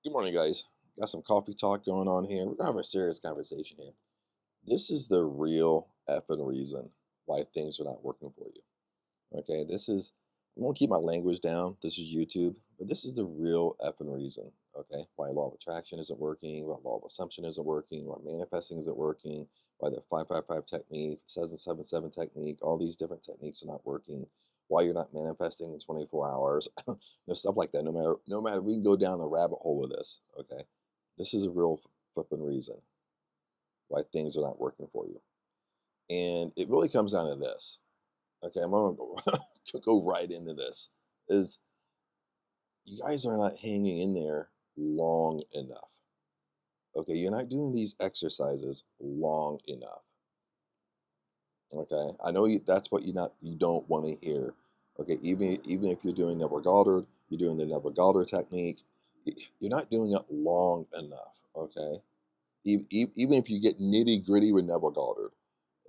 Good morning, guys. Got some coffee talk going on here. We're gonna have a serious conversation here. This is the real effing reason why things are not working for you. Okay, I'm gonna keep my language down. This is YouTube, but this is the real effing reason. Okay, why law of attraction isn't working, why law of assumption isn't working, why manifesting isn't working, why the 555 technique, 777 technique, all these different techniques are not working. Why you're not manifesting in 24 hours, stuff like that. No matter, we can go down the rabbit hole with this. Okay, this is a real flipping reason why things are not working for you, and it really comes down to this. Okay, I'm gonna go, go right into this. Is you guys are not hanging in there long enough. Okay, you're not doing these exercises long enough. Okay, I know that's what you don't want to hear. Okay, even if you're doing Neville Goddard, you're doing the Neville Goddard technique. You're not doing it long enough. Okay, even if you get nitty gritty with Neville Goddard,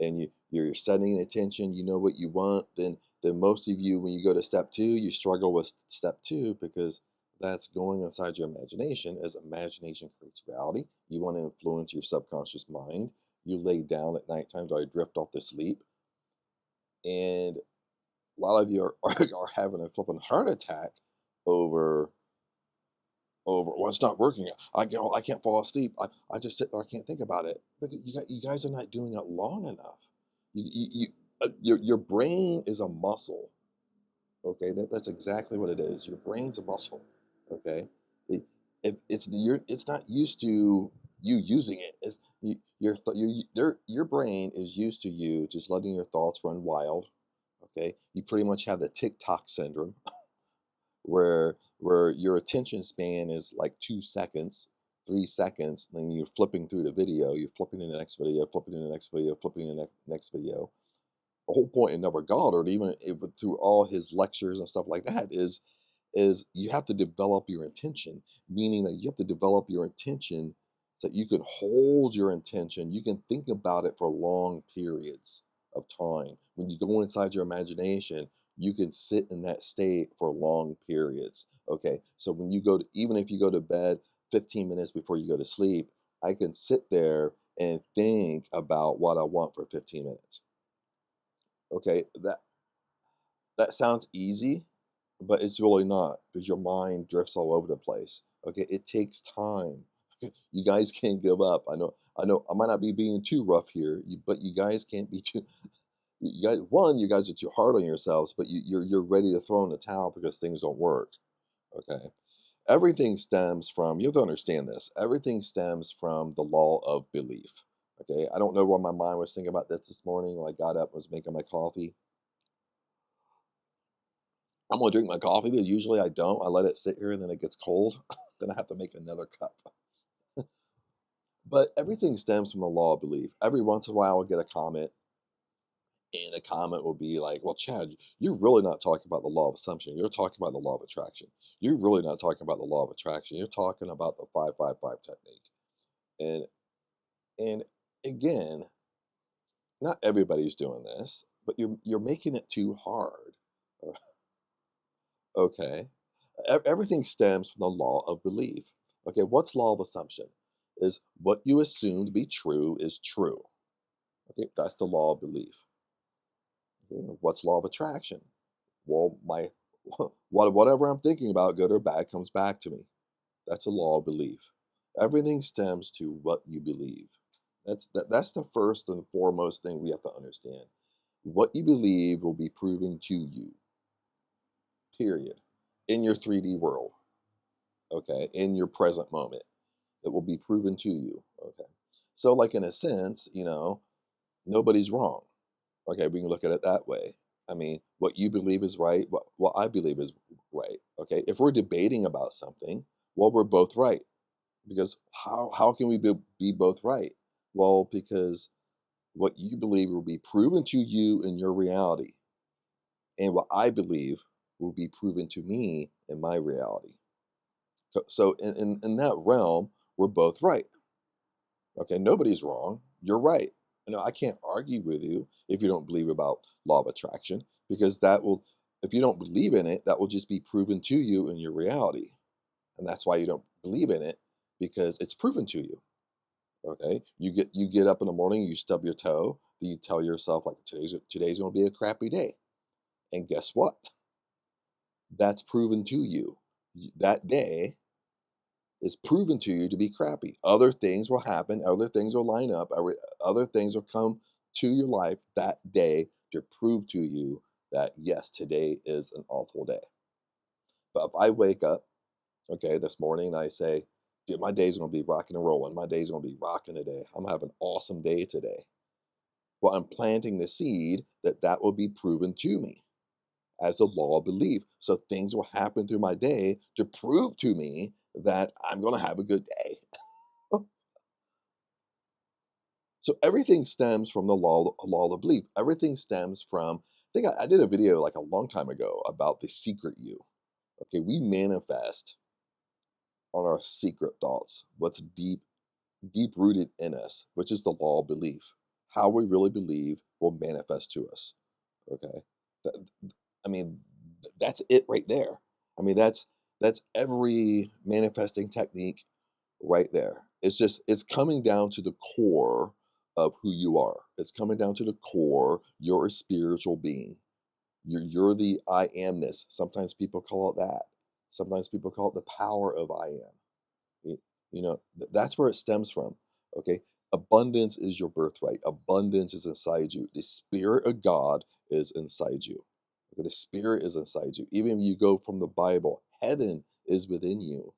and you're setting an intention, you know what you want, then most of you, when you go to step two, you struggle with step two because that's going inside your imagination. As imagination creates reality, you want to influence your subconscious mind. You lay down at nighttime to drift off to sleep, and a lot of you are having a flipping heart attack over well, it's not working. I can't fall asleep. I just sit there, I can't think about it. But you guys are not doing it long enough. Your brain is a muscle. Okay, that's exactly what it is. Your brain's a muscle. Okay, it, if it's not used to you using it. It's your brain is used to you just letting your thoughts run wild. Okay, you pretty much have the TikTok syndrome where your attention span is like 2 seconds, 3 seconds, then you're flipping through the video, you're flipping to the next video, flipping to the next video, flipping to the next video. The whole point in Never Goddard, through all his lectures and stuff like that, is you have to develop your intention, meaning that you have to develop your intention so that you can hold your intention. You can think about it for long periods of time. When you go inside your imagination, you can sit in that state for long periods. Okay, so when you go to, even if you go to bed 15 minutes before you go to sleep, I can sit there and think about what I want for 15 minutes. Okay, that sounds easy, but it's really not because your mind drifts all over the place. Okay, it takes time. Okay, you guys can't give up. I know. I might not be being too rough here, but you guys can't be too. You guys are too hard on yourselves, but you're ready to throw in the towel because things don't work. Okay, everything stems from. You have to understand this. Everything stems from the law of belief. Okay, I don't know what my mind was thinking about this morning when I got up and was making my coffee. I'm gonna drink my coffee, but usually I don't. I let it sit here and then it gets cold. Then I have to make another cup. But everything stems from the law of belief. Every once in a while, I'll get a comment, and a comment will be like, "Well, Chad, you're really not talking about the law of assumption. You're talking about the law of attraction. You're really not talking about the law of attraction. You're talking about the 555 technique." And and again, not everybody's doing this, but you're making it too hard. Okay. Everything stems from the law of belief. Okay, what's law of assumption? Is what you assume to be true is true. Okay, that's the law of belief. Okay, what's law of attraction? Well, my whatever I'm thinking about, good or bad, comes back to me. That's a law of belief. Everything stems to what you believe. That's the first and foremost thing we have to understand. What you believe will be proven to you. Period. In your 3D world. Okay, in your present moment. It will be proven to you. Okay. So, like in a sense, nobody's wrong. Okay, we can look at it that way. I mean, what you believe is right, what I believe is right. Okay. If we're debating about something, well, we're both right. Because how can we be both right? Well, because what you believe will be proven to you in your reality, and what I believe will be proven to me in my reality. So in that realm, we're both right. Okay, nobody's wrong. You're right. I can't argue with you if you don't believe about law of attraction because if you don't believe in it, that will just be proven to you in your reality. And that's why you don't believe in it because it's proven to you. Okay, you get up in the morning, you stub your toe, then you tell yourself like today's going to be a crappy day, and guess what? That's proven to you. That day is proven to you to be crappy. Other things will happen, other things will line up, other things will come to your life that day to prove to you that yes, today is an awful day. But if I wake up, okay, this morning and I say, dude, my day's gonna be rocking and rolling. My day's gonna be rocking today. I'm gonna have an awesome day today. Well, I'm planting the seed that that will be proven to me as a law of belief. So things will happen through my day to prove to me that I'm gonna have a good day. So everything stems from the law of belief. Everything stems from. I think I did a video like a long time ago about the secret you. Okay, we manifest on our secret thoughts, what's deep rooted in us, which is the law of belief. How we really believe will manifest to us. Okay, Th- I mean that's it right there. I mean that's every manifesting technique right there. It's coming down to the core of who you are. It's coming down to the core. You're a spiritual being. You're the I amness. Sometimes people call it that. Sometimes people call it the power of I am. Y- that's where it stems from. Okay, abundance is your birthright. Abundance is inside you. The spirit of God is inside you. Okay, the spirit is inside you. Even if you go from the Bible, heaven is within you.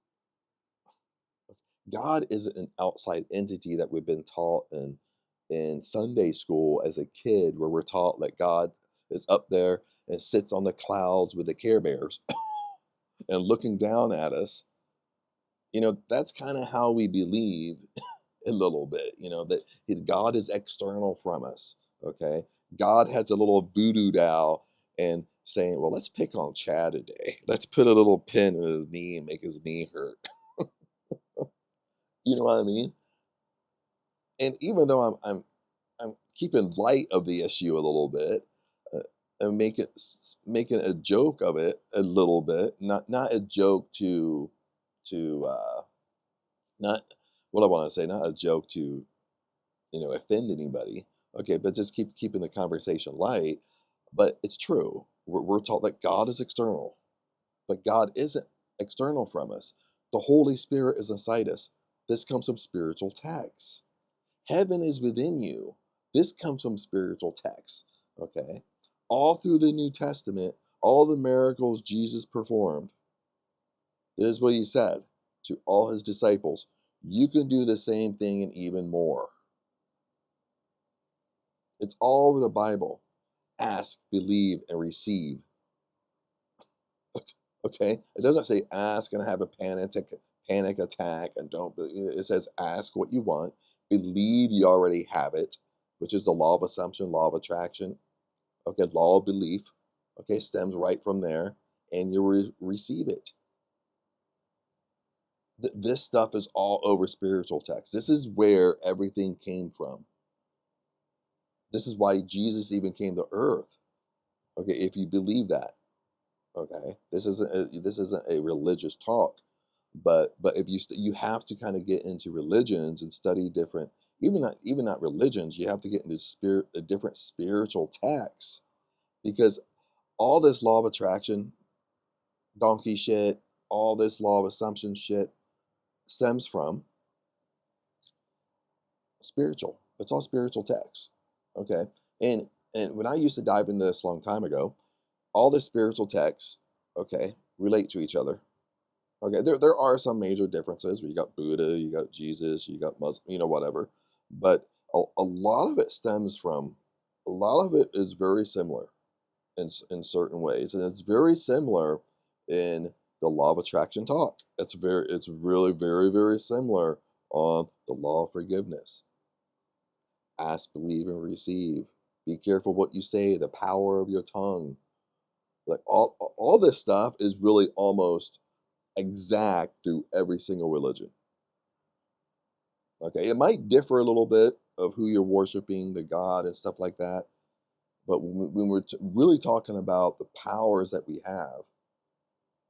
God isn't an outside entity that we've been taught in Sunday school as a kid, where we're taught that God is up there and sits on the clouds with the Care Bears and looking down at us. That's kind of how we believe a little bit. That God is external from us. Okay, God has a little voodoo doll and saying, "Well, let's pick on Chad today. Let's put a little pin in his knee and make his knee hurt." You know what I mean? And even though I'm keeping light of the issue a little bit, uh, and making a joke of it a little bit, not a joke to not what I want to say, not a joke to offend anybody. Okay, but just keeping the conversation light. But it's true. We're taught that God is external, but God isn't external from us. The Holy Spirit is inside us. This comes from spiritual texts. Heaven is within you. This comes from spiritual texts. Okay, all through the New Testament, all the miracles Jesus performed. This is what he said to all his disciples: "You can do the same thing and even more." It's all over the Bible. Ask, believe, and receive. Okay, it doesn't say ask and have a panic attack and don't. It says ask what you want, believe you already have it, which is the law of assumption, law of attraction. Okay, law of belief. Okay, stems right from there, and you receive it. This stuff is all over spiritual text. This is where everything came from. This is why Jesus even came to earth. Okay, if you believe that. Okay, this isn't a religious talk, but if you have to kind of get into religions and study different, even not religions, you have to get into different spiritual texts, because all this law of attraction donkey shit, all this law of assumption shit stems from spiritual. It's all spiritual texts. Okay, and when I used to dive into this a long time ago, all the spiritual texts, okay, relate to each other. Okay, there are some major differences. You got Buddha, you got Jesus, you got Muslim, whatever. But a lot of it stems from, a lot of it is very similar in certain ways, and it's very similar in the law of attraction talk. It's really very very similar on the law of forgiveness. Ask, believe, and receive. Be careful what you say. The power of your tongue. Like all this stuff is really almost exact through every single religion. Okay, it might differ a little bit of who you're worshiping, the God and stuff like that. But when we're really talking about the powers that we have,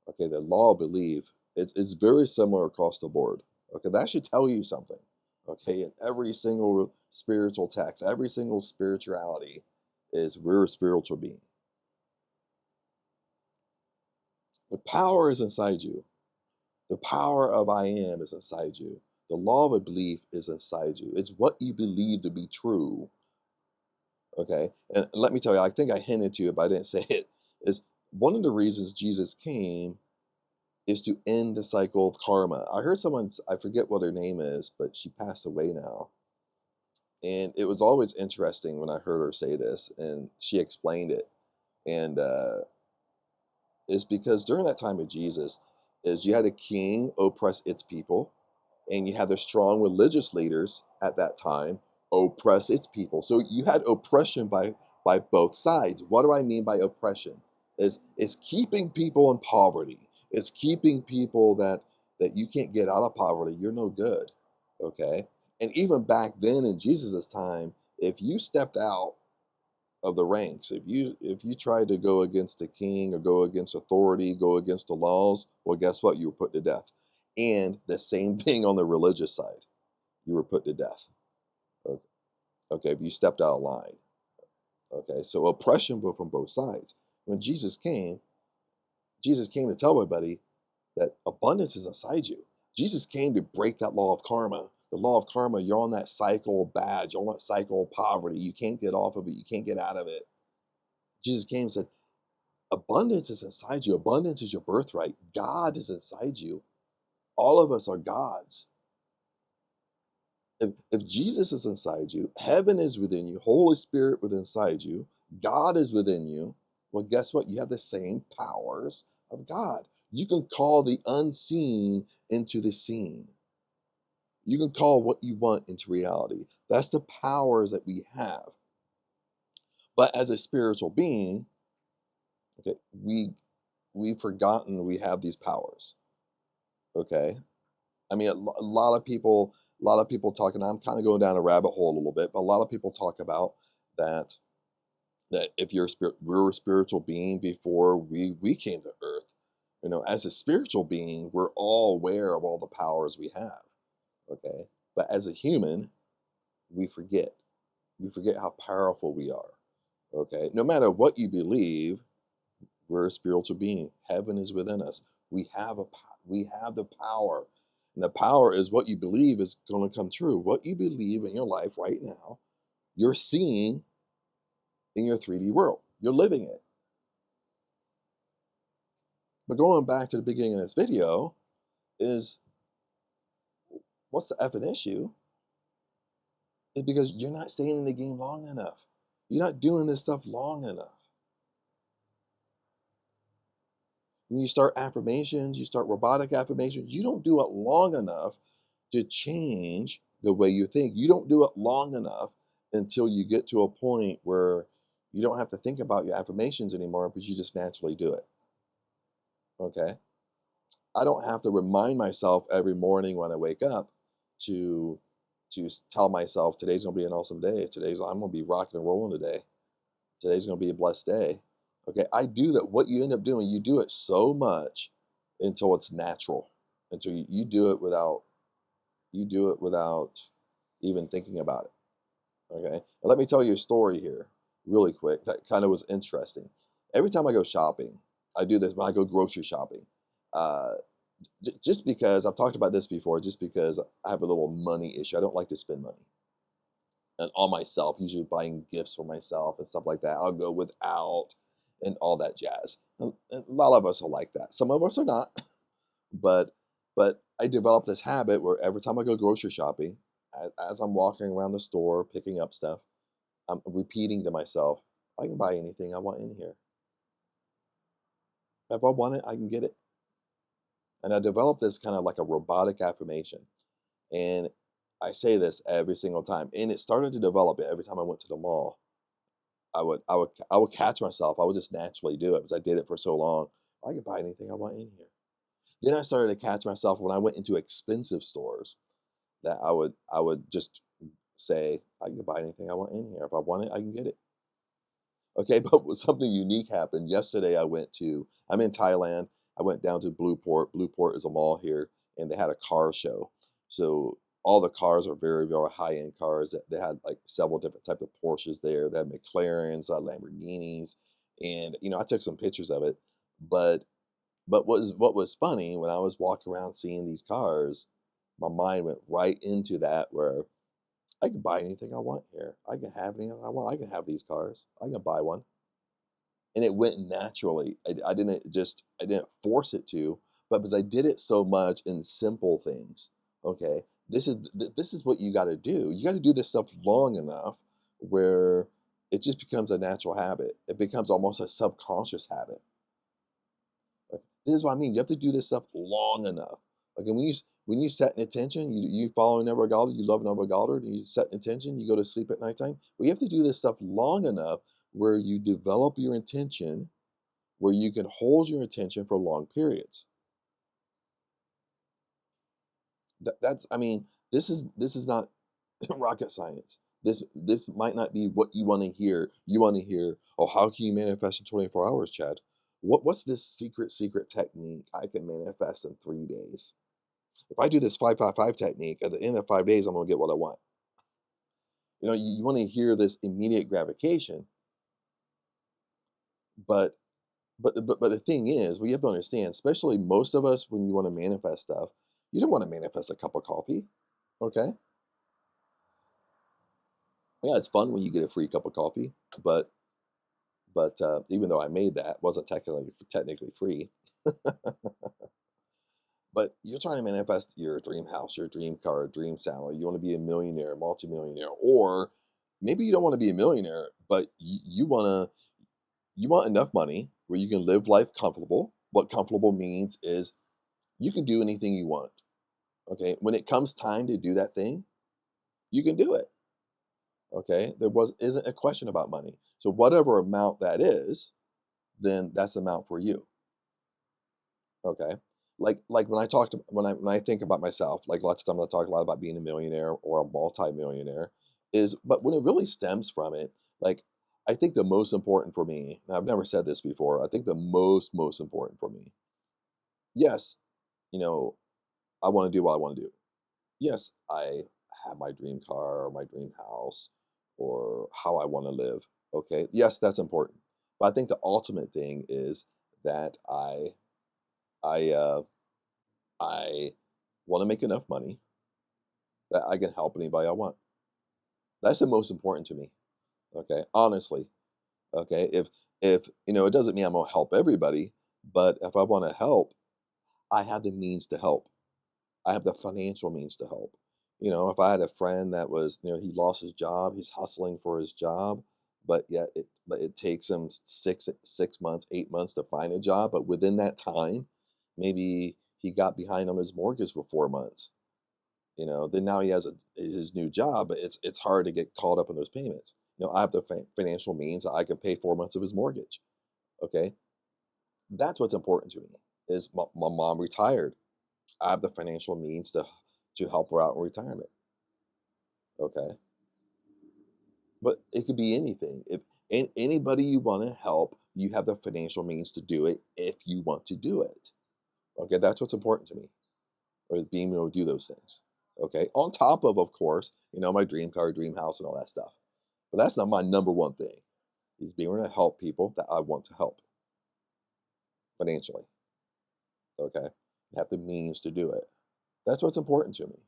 okay, the law of belief, It's very similar across the board. Okay, that should tell you something. Okay, in every single spiritual text, every single spirituality is we're a spiritual being. The power is inside you. The power of I am is inside you. The law of a belief is inside you. It's what you believe to be true. Okay. And let me tell you, I think I hinted to it, but I didn't say it. Is one of the reasons Jesus came is to end the cycle of karma. I heard I forget what her name is, but she passed away now. And it was always interesting when I heard her say this, and she explained it. And it's because during that time of Jesus, is you had a king oppress its people, and you had the strong religious leaders at that time oppress its people. So you had oppression by both sides. What do I mean by oppression? Is keeping people in poverty. It's keeping people that you can't get out of poverty. You're no good. Okay. And even back then in Jesus' time, if you stepped out of the ranks, if you tried to go against the king or go against authority, go against the laws, well, guess what? You were put to death. And the same thing on the religious side, you were put to death. Okay, okay, if you stepped out of line. Okay, so oppression but from both sides. When Jesus came to tell everybody that abundance is inside you. Jesus came to break that law of karma. The law of karma, you're on that cycle of bad, you're on that cycle of poverty. You can't get off of it, you can't get out of it. Jesus came and said, abundance is inside you. Abundance is your birthright. God is inside you. All of us are gods. If Jesus is inside you, heaven is within you, Holy Spirit within inside you, God is within you, well, guess what? You have the same powers of God. You can call the unseen into the seen. You can call what you want into reality. That's the powers that we have. But as a spiritual being, okay, we've forgotten we have these powers. Okay, I mean, a lot of people talking. I'm kind of going down a rabbit hole a little bit, but a lot of people talk about that. That if you're a spirit, we're a spiritual being before we came to Earth. You know, as a spiritual being, we're all aware of all the powers we have. Okay, but as a human, we forget. We forget how powerful we are. Okay, no matter what you believe, we're a spiritual being. Heaven is within us. We have the power. And the power is what you believe is going to come true. What you believe in your life right now, you're seeing in your 3D world. You're living it. But going back to the beginning of this video is what's the effing issue? Is because you're not staying in the game long enough. You're not doing this stuff long enough. When you start affirmations, you start robotic affirmations, you don't do it long enough to change the way you think. You don't do it long enough until you get to a point where you don't have to think about your affirmations anymore because you just naturally do it. Okay? I don't have to remind myself every morning when I wake up to tell myself today's gonna be an awesome day. I'm gonna be rocking and rolling today. Today's gonna be a blessed day. Okay, I do that. What you end up doing, you do it so much until it's natural, until you do it without even thinking about it. Okay, and let me tell you a story here, really quick. That kind of was interesting. Every time I go shopping, I do this when I go grocery shopping. Uh, just because I've talked about this before, just because I have a little money issue. I don't like to spend money and on myself, usually buying gifts for myself and stuff like that. I'll go without and all that jazz. And a lot of us are like that. Some of us are not, but I developed this habit where every time I go grocery shopping, as I'm walking around the store picking up stuff, I'm repeating to myself, I can buy anything I want in here. If I want it, I can get it. And I developed this kind of like a robotic affirmation. And I say this every single time. And it started to develop it every time I went to the mall. I would catch myself. I would just naturally do it because I did it for so long. I could buy anything I want in here. Then I started to catch myself when I went into expensive stores that I would just say, I can buy anything I want in here. If I want it, I can get it. Okay, but something unique happened. Yesterday I'm in Thailand. I went down to Blueport. Blueport is a mall here, and they had a car show. So all the cars are very, very high end cars. They had like several different types of Porsches there. They had McLarens, Lamborghinis, and I took some pictures of it. But what was funny when I was walking around seeing these cars, my mind went right into that where I can buy anything I want here. I can have anything I want. I can have these cars. I can buy one. And it went naturally. I didn't force it to, but because I did it so much in simple things. Okay, this is what you got to do. You got to do this stuff long enough where it just becomes a natural habit. It becomes almost a subconscious habit. This is what I mean. You have to do this stuff long enough. Like when you set an intention, you follow Never Goddard, you love Never Goddard, and you set an intention, you go to sleep at nighttime. Well, you have to do this stuff long enough where you develop your intention, where you can hold your attention for long periods. That's I mean, this is not rocket science. This might not be what you want to hear. You want to hear, oh, how can you manifest in 24 hours, Chad? What's this secret technique I can manifest in 3 days? If I do this 555 technique, at the end of 5 days, I'm gonna get what I want. You want to hear this immediate gratification, but but the thing is, we have to understand, especially most of us, when you want to manifest stuff, you don't want to manifest a cup of coffee. Okay, yeah, it's fun when you get a free cup of coffee, but even though I made that, it wasn't technically free. But you're trying to manifest your dream house, your dream car, dream salary. You want to be a millionaire, multimillionaire, or maybe you don't want to be a millionaire, but you want enough money where you can live life comfortable. What comfortable means is you can do anything you want. Okay, when it comes time to do that thing, you can do it. Okay, there was isn't a question about money. So whatever amount that is, then that's the amount for you. Okay. Like when I think about myself, like lots of times I talk a lot about being a millionaire or a multi-millionaire, but when it really stems from it, like I think the most important for me, and I've never said this before, I think the most important for me, yes, you know, I want to do what I want to do. Yes, I have my dream car or my dream house or how I want to live. Okay. Yes, that's important. But I think the ultimate thing is that I I want to make enough money that I can help anybody I want. That's the most important to me. Okay, honestly. Okay, if it doesn't mean I'm gonna help everybody, but if I want to help, I have the means to help. I have the financial means to help. If I had a friend that was, he lost his job, he's hustling for his job, but it takes him six months, 8 months to find a job. But within that time, maybe he got behind on his mortgage for 4 months. Then now he has his new job, but it's hard to get caught up in those payments. I have the financial means that I can pay 4 months of his mortgage. Okay, that's what's important to me. Is my mom retired? I have the financial means to help her out in retirement. Okay, but it could be anything. If anybody you want to help, you have the financial means to do it if you want to do it. Okay, that's what's important to me, or being able to do those things. Okay, on top of course, my dream car, dream house, and all that stuff. But that's not my number one thing. Is being able to help people that I want to help financially. Okay, have the means to do it. That's what's important to me.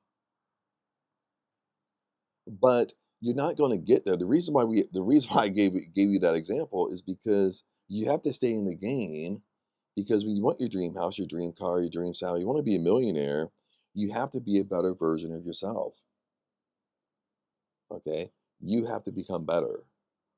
But you're not going to get there. The reason why I gave you that example is because you have to stay in the game. Because when you want your dream house, your dream car, your dream salary, you want to be a millionaire, you have to be a better version of yourself. Okay, you have to become better.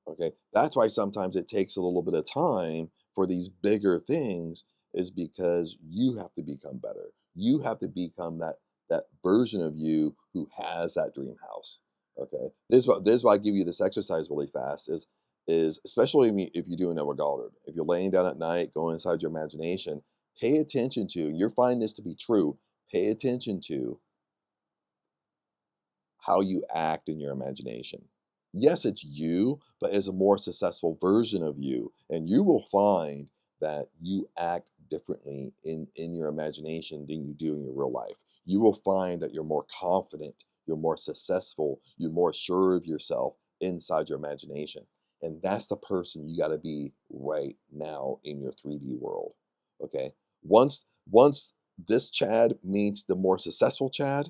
Okay, that's why sometimes it takes a little bit of time for these bigger things, is because you have to become better. You have to become that version of you who has that dream house. Okay, this is why I give you this exercise really fast, is especially if you're doing it regarded. If you're laying down at night, go inside your imagination, pay attention to, you'll find this to be true, pay attention to how you act in your imagination. Yes, it's you, but as a more successful version of you. And you will find that you act differently in your imagination than you do in your real life. You will find that you're more confident, you're more successful, you're more sure of yourself inside your imagination. And that's the person you got to be right now in your 3D world. Okay? Once this Chad meets the more successful Chad,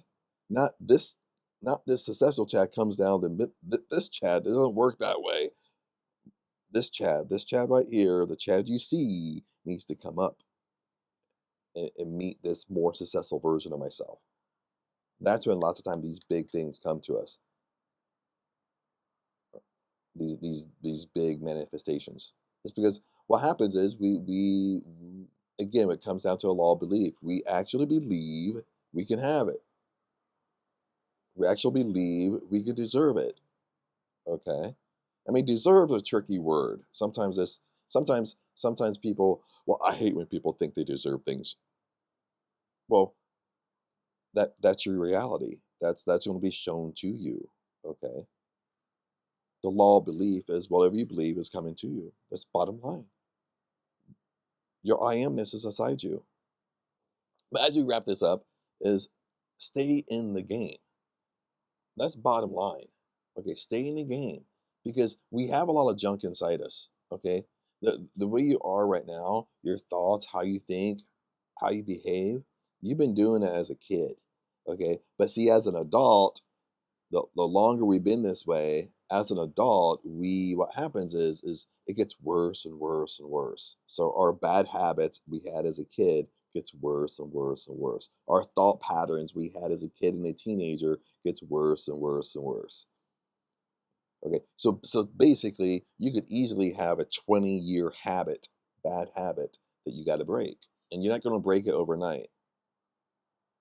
not this not this successful Chad comes down to this Chad doesn't work that way. This Chad right here, the Chad you see, needs to come up and meet this more successful version of myself. That's when lots of times these big things come to us. These big manifestations. It's because what happens is we again it comes down to a law of belief. We actually believe we can have it. We actually believe we can deserve it. Okay. I mean, deserve is a tricky word. Sometimes people, well, I hate when people think they deserve things. Well, that's your reality. That's going to be shown to you. Okay. The law of belief is whatever you believe is coming to you. That's bottom line. Your I amness is inside you. But as we wrap this up, is stay in the game. That's bottom line. Okay, stay in the game because we have a lot of junk inside us. Okay, the way you are right now, your thoughts, how you think, how you behave, you've been doing it as a kid. Okay, but see, as an adult, the longer we've been this way, as an adult, what happens is it gets worse and worse and worse. So our bad habits we had as a kid gets worse and worse and worse. Our thought patterns we had as a kid and a teenager gets worse and worse and worse. Okay, so basically, you could easily have a 20-year habit, bad habit that you got to break, and you're not going to break it overnight.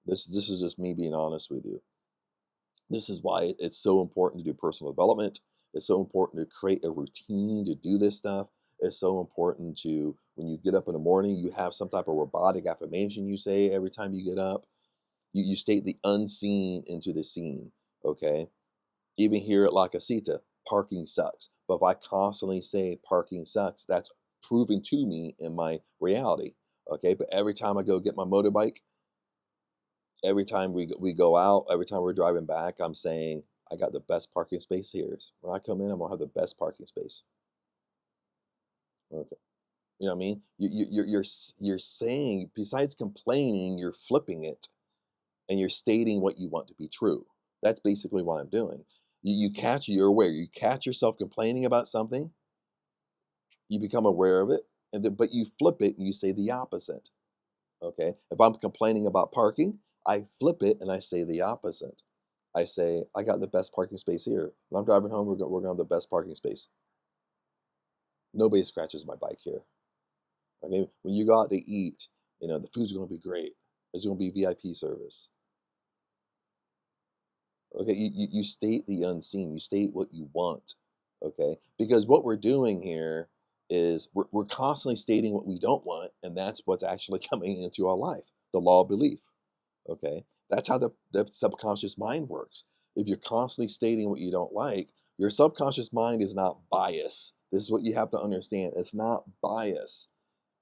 This is just me being honest with you. This is why it's so important to do personal development. It's so important to create a routine to do this stuff. It's so important to, when you get up in the morning, you have some type of robotic affirmation you say every time you get up. You state the unseen into the scene, okay? Even here at La Casita, parking sucks. But if I constantly say parking sucks, that's proven to me in my reality, okay? But every time I go get my motorbike, every time we go out, every time we're driving back, I'm saying, I got the best parking space here. So when I come in, I'm gonna have the best parking space. Okay. You know what I mean? You're saying, besides complaining, you're flipping it and you're stating what you want to be true. That's basically what I'm doing. You're aware, you catch yourself complaining about something, you become aware of it, and then, but you flip it and you say the opposite. Okay. If I'm complaining about parking, I flip it and I say the opposite. I say, I got the best parking space here. When I'm driving home, we're going to have the best parking space. Nobody scratches my bike here. Okay. When you go out to eat, the food's going to be great. There's going to be VIP service. Okay. You state the unseen, you state what you want. Okay. Because what we're doing here is we're constantly stating what we don't want. And that's what's actually coming into our life, the law of belief. Okay. That's how the subconscious mind works. If you're constantly stating what you don't like, your subconscious mind is not biased. This is what you have to understand. It's not bias.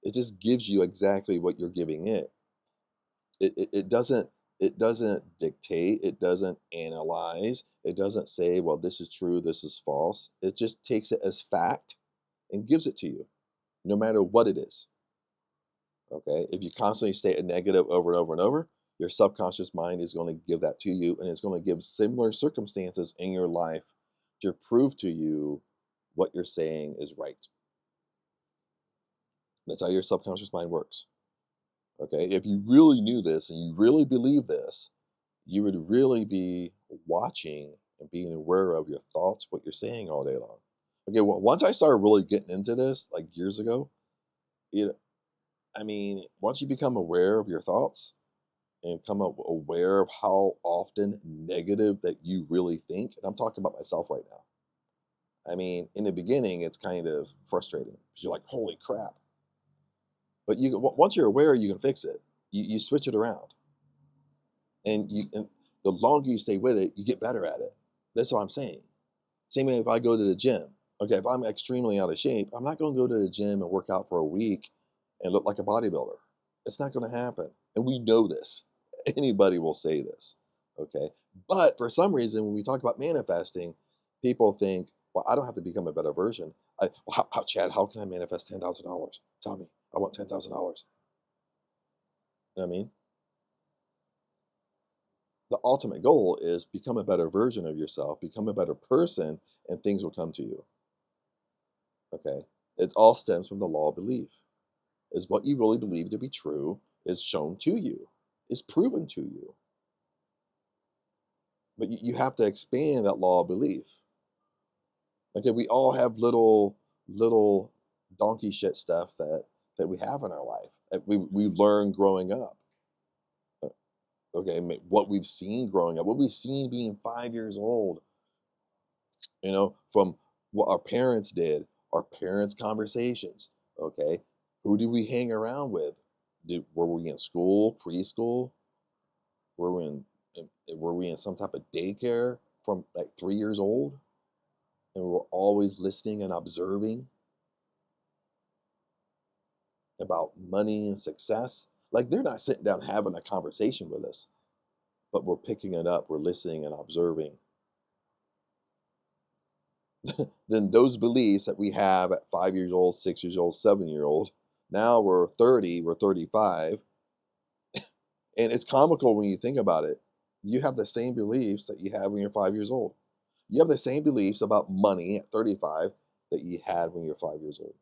It just gives you exactly what you're giving it. It doesn't dictate, it doesn't analyze, it doesn't say, well, this is true, this is false. It just takes it as fact and gives it to you, no matter what it is. Okay. If you constantly state a negative over and over and over, your subconscious mind is going to give that to you and it's going to give similar circumstances in your life to prove to you what you're saying is right. That's how your subconscious mind works. Okay. If you really knew this and you really believe this, you would really be watching and being aware of your thoughts, what you're saying all day long. Okay. Well, once I started really getting into this, like years ago, you know, I mean, once you become aware of your thoughts, and become aware of how often negative that you really think. And I'm talking about myself right now. I mean, in the beginning, it's kind of frustrating because you're like, holy crap. But once you're aware, you can fix it. You switch it around, and the longer you stay with it, you get better at it. That's what I'm saying. Same way if I go to the gym. Okay, if I'm extremely out of shape, I'm not going to go to the gym and work out for a week and look like a bodybuilder. It's not going to happen. And we know this. Anybody will say this. Okay. But for some reason, when we talk about manifesting, people think, well, I don't have to become a better version. Chad, how can I manifest $10,000? Tell me, I want $10,000. You know what I mean? The ultimate goal is become a better version of yourself, become a better person, and things will come to you. Okay. It all stems from the law of belief. Is what you really believe to be true is shown to you, is proven to you. But you have to expand that law of belief. Okay, we all have little donkey shit stuff that we have in our life that we learned growing up. Uh, Okay, what we've seen growing up, what we've seen being 5 years old, from what our parents did, our parents' conversations. Okay, who did we hang around with? Were we in school, preschool? Were we were we in some type of daycare from like 3 years old? And we were always listening and observing about money and success. Like they're not sitting down having a conversation with us, but we're picking it up, we're listening and observing. Then those beliefs that we have at 5 years old, 6 years old, 7 year old, now we're 30, we're 35. And it's comical when you think about it. You have the same beliefs that you have when you're 5 years old. You have the same beliefs about money at 35 that you had when you're 5 years old.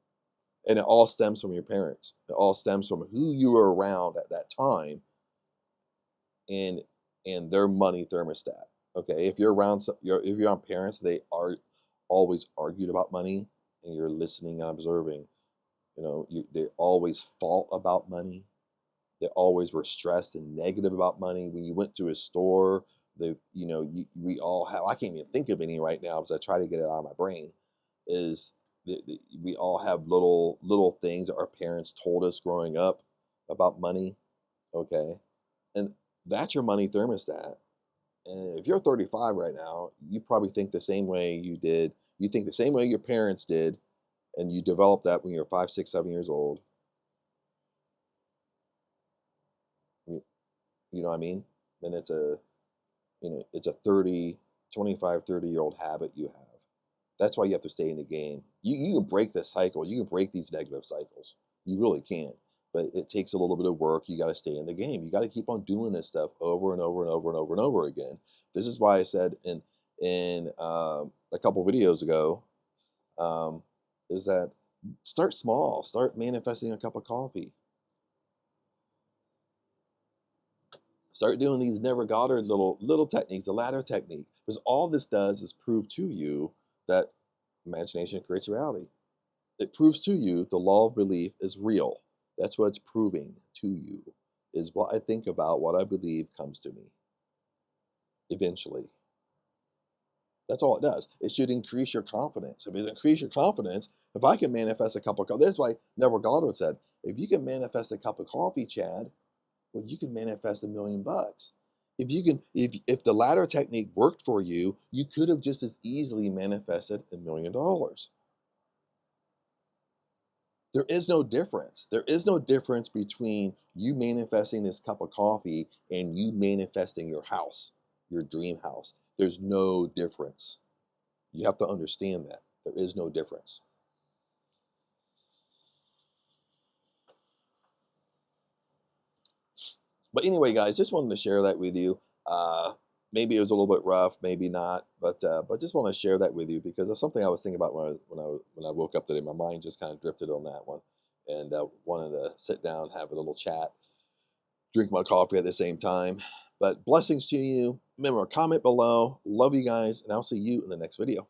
And it all stems from your parents. It all stems from who you were around at that time and their money thermostat. Okay, if you're around if you're on parents, they are always argued about money, and you're listening and observing. They always fought about money. They always were stressed and negative about money. When you went to a store, we all have. I can't even think of any right now because I try to get it out of my brain. Is we all have little things that our parents told us growing up about money. Okay, and that's your money thermostat. And if you're 35 right now, you probably think the same way you did. You think the same way your parents did, and you developed that when you're 5, 6, 7 years old. You know what I mean? And it's a 30, 25, 30-year-old habit you have. That's why you have to stay in the game. You can break this cycle. You can break these negative cycles. You really can. But it takes a little bit of work. You got to stay in the game. You got to keep on doing this stuff over and over and over and over and over again. This is why I said in a couple videos ago, is that start small. Start manifesting a cup of coffee. Start doing these never Goddard little techniques, the ladder technique. Because all this does is prove to you that imagination creates reality. It proves to you the law of belief is real. That's what it's proving to you. Is what I think about, what I believe comes to me. Eventually. That's all it does. It should increase your confidence. If it increases your confidence, if I can manifest a cup of coffee, that's why Neville Goddard said, if you can manifest a cup of coffee, Chad, well, you can manifest $1,000,000. If the ladder technique worked for you, you could have just as easily manifested $1,000,000. There is no difference. There is no difference between you manifesting this cup of coffee and you manifesting your house, your dream house. There's no difference. You have to understand that. There is no difference. But anyway, guys, just wanted to share that with you. Maybe it was a little bit rough, maybe not, but just want to share that with you because it's something I was thinking about when I woke up today. My mind just kind of drifted on that one, and wanted to sit down, have a little chat, drink my coffee at the same time. But blessings to you. Remember, comment below. Love you guys, and I'll see you in the next video.